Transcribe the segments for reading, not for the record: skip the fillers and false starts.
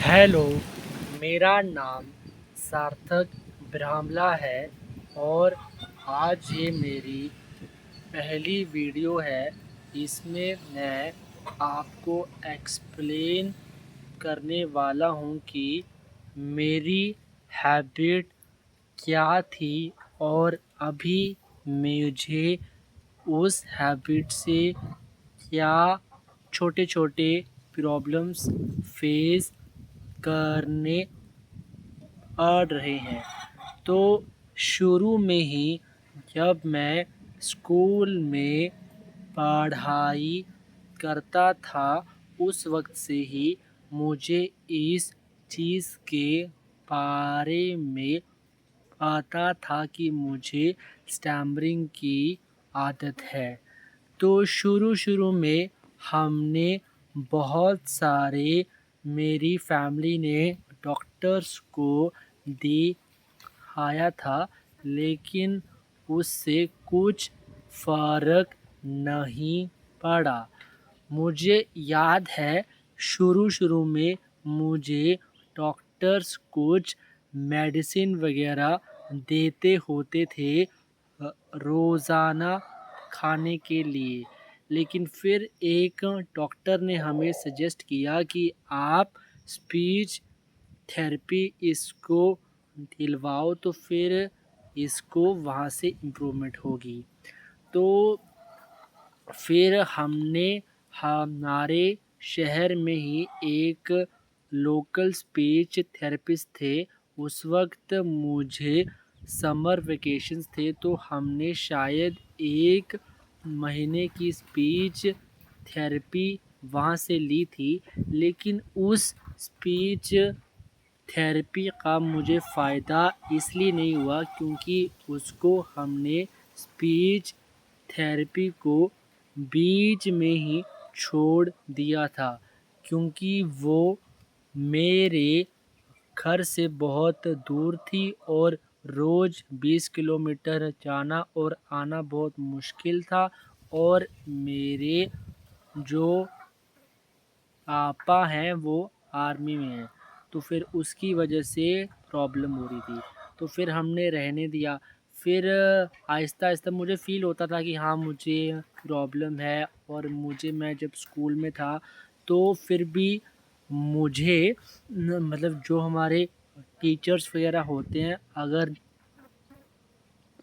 Hello, मेरा नाम सार्थक ब्राह्मला है और आज ये मेरी पहली वीडियो है। इसमें मैं आपको एक्सप्लेन करने वाला हूँ कि मेरी हैबिट क्या थी और अभी मुझे उस हैबिट से क्या छोटे-छोटे प्रॉब्लम्स फेस करने पड़ रहे हैं। तो शुरू में ही जब मैं स्कूल में पढ़ाई करता था उस वक्त से ही मुझे इस चीज़ के बारे में पता था कि मुझे स्टैमरिंग की आदत है। तो शुरू में हमने बहुत सारे मेरी फैमिली ने डॉक्टर्स को दिखाया था, लेकिन उससे कुछ फ़र्क नहीं पड़ा। मुझे याद है शुरू में मुझे डॉक्टर्स कुछ मेडिसिन वगैरह देते होते थे रोज़ाना खाने के लिए, लेकिन फिर एक डॉक्टर ने हमें सजेस्ट किया कि आप स्पीच थेरेपी इसको दिलवाओ तो फिर इसको वहाँ से इम्प्रूवमेंट होगी। तो फिर हमने हमारे शहर में ही एक लोकल स्पीच थेरेपिस्ट थे। उस वक्त मुझे समर वेकेशंस थे तो हमने शायद 1 महीने की स्पीच थेरेपी वहाँ से ली थी, लेकिन उस स्पीच थेरेपी का मुझे फ़ायदा इसलिए नहीं हुआ क्योंकि उसको हमने स्पीच थेरेपी को बीच में ही छोड़ दिया था, क्योंकि वो मेरे घर से बहुत दूर थी और रोज़ 20 किलोमीटर जाना और आना बहुत मुश्किल था और मेरे जो पापा हैं वो आर्मी में हैं, तो फिर उसकी वजह से प्रॉब्लम हो रही थी। तो फिर हमने रहने दिया। फिर आहिस्ता मुझे फ़ील होता था कि हाँ, मुझे प्रॉब्लम है और मैं जब स्कूल में था तो फिर भी मुझे मतलब जो हमारे टीचर्स वगैरह होते हैं, अगर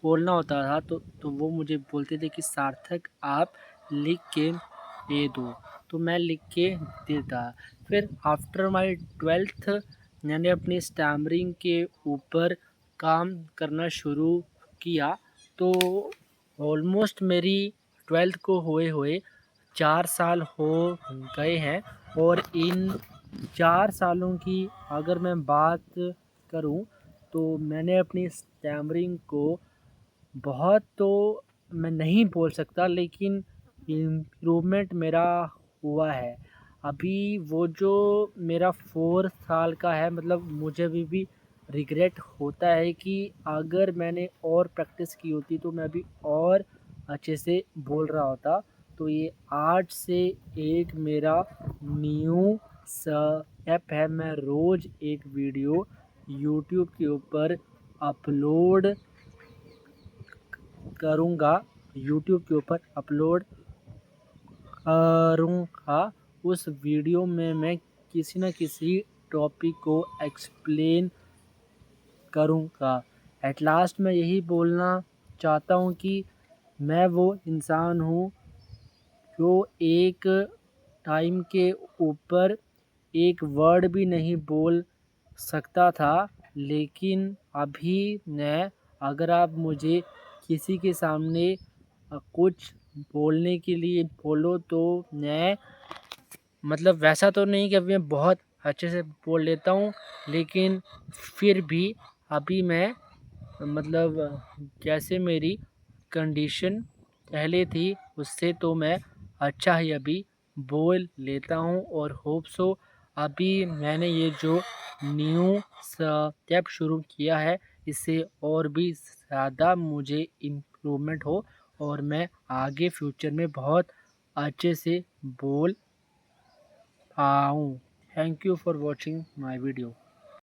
बोलना होता था तो वो मुझे बोलते थे कि सार्थक आप लिख के दे दो, तो मैं लिख के देता। फिर आफ्टर माय 12th मैंने अपनी स्टैमरिंग के ऊपर काम करना शुरू किया। तो ऑलमोस्ट मेरी 12th को हुए 4 साल हो गए हैं और इन 4 सालों की अगर मैं बात करूं तो मैंने अपनी स्टैमरिंग को बहुत तो मैं नहीं बोल सकता, लेकिन इम्प्रूवमेंट मेरा हुआ है। अभी वो जो मेरा 4 साल का है, मतलब मुझे अभी भी रिग्रेट होता है कि अगर मैंने और प्रैक्टिस की होती तो मैं अभी और अच्छे से बोल रहा होता। तो ये आज से एक मेरा न्यू स्टेप है। मैं रोज़ एक वीडियो यूट्यूब के ऊपर अपलोड करूँगा यूट्यूब के ऊपर अपलोड करूँगा। उस वीडियो में मैं किसी न किसी टॉपिक को एक्सप्लेन करूँगा। एट लास्ट मैं यही बोलना चाहता हूँ कि मैं वो इंसान हूँ जो एक टाइम के ऊपर एक वर्ड भी नहीं बोल सकता था, लेकिन अभी मैं अगर आप मुझे किसी के सामने कुछ बोलने के लिए बोलो तो मैं मतलब वैसा तो नहीं कि अभी मैं बहुत अच्छे से बोल लेता हूँ, लेकिन फिर भी अभी मैं मतलब जैसे मेरी कंडीशन पहले थी उससे तो मैं अच्छा ही अभी बोल लेता हूँ और होप सो अभी मैंने ये जो न्यू स्टेप शुरू किया है इससे और भी ज़्यादा मुझे इम्प्रूवमेंट हो और मैं आगे फ्यूचर में बहुत अच्छे से बोल पाऊँ। Thank you for watching my video.